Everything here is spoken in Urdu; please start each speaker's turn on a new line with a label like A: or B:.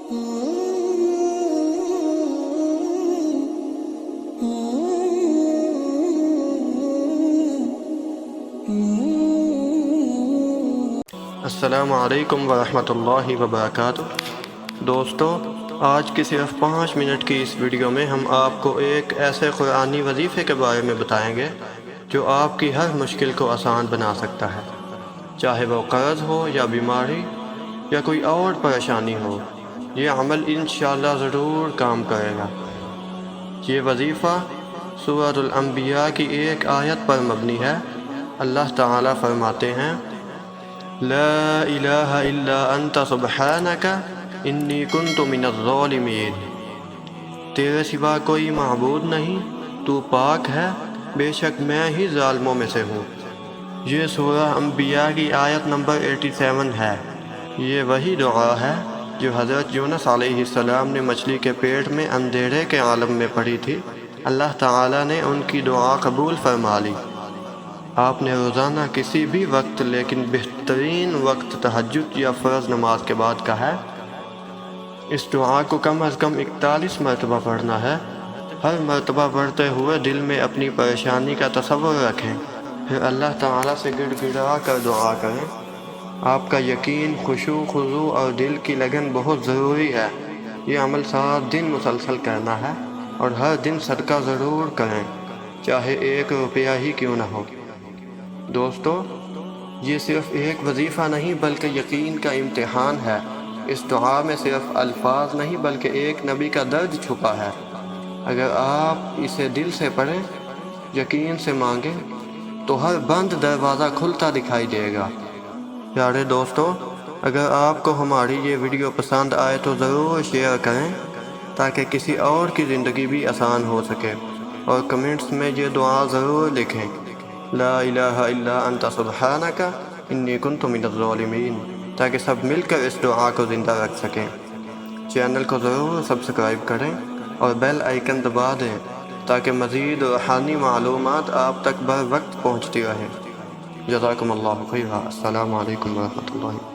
A: السلام علیکم ورحمۃ اللہ وبرکاتہ۔ دوستو، آج کی صرف 5 منٹ کی اس ویڈیو میں ہم آپ کو ایک ایسے قرآنی وظیفے کے بارے میں بتائیں گے جو آپ کی ہر مشکل کو آسان بنا سکتا ہے، چاہے وہ قرض ہو یا بیماری یا کوئی اور پریشانی ہو۔ یہ عمل انشاءاللہ ضرور کام کرے گا۔ یہ وظیفہ سورۃ الانبیاء کی ایک آیت پر مبنی ہے۔ اللہ تعالیٰ فرماتے ہیں: لا الہ الا انت سبحانک انی کنت من الظالمین۔ تیرے سوا کوئی معبود نہیں، تو پاک ہے، بے شک میں ہی ظالموں میں سے ہوں۔ یہ سورہ انبیاء کی آیت نمبر 87 ہے۔ یہ وہی دعا ہے جو حضرت یونس علیہ السلام نے مچھلی کے پیٹ میں اندھیرے کے عالم میں پڑھی تھی۔ اللہ تعالیٰ نے ان کی دعا قبول فرما لی۔ آپ نے روزانہ کسی بھی وقت، لیکن بہترین وقت تہجد یا فرض نماز کے بعد کا ہے۔ اس دعا کو کم از کم 41 مرتبہ پڑھنا ہے۔ ہر مرتبہ پڑھتے ہوئے دل میں اپنی پریشانی کا تصور رکھیں، پھر اللہ تعالیٰ سے گڑ گڑا کر دعا کریں۔ آپ کا یقین، خشوع، خضوع اور دل کی لگن بہت ضروری ہے۔ یہ عمل 7 دن مسلسل کرنا ہے، اور ہر دن صدقہ ضرور کریں، چاہے 1 روپیہ ہی کیوں نہ ہو۔ دوستو، یہ صرف ایک وظیفہ نہیں بلکہ یقین کا امتحان ہے۔ اس دعا میں صرف الفاظ نہیں بلکہ ایک نبی کا درد چھپا ہے۔ اگر آپ اسے دل سے پڑھیں، یقین سے مانگیں، تو ہر بند دروازہ کھلتا دکھائی دے گا۔ پیارے دوستو، اگر آپ کو ہماری یہ ویڈیو پسند آئے تو ضرور شیئر کریں تاکہ کسی اور کی زندگی بھی آسان ہو سکے، اور کمنٹس میں یہ دعا ضرور لکھیں: لا الہ الا انت سبحانک انی کنت من الظالمین، تاکہ سب مل کر اس دعا کو زندہ رکھ سکیں۔ چینل کو ضرور سبسکرائب کریں اور بیل آئیکن دبا دیں تاکہ مزید روحانی معلومات آپ تک بر وقت پہنچتی رہیں۔ جزاکم اللہ خیرا۔ السلام علیکم ورحمۃ اللہ۔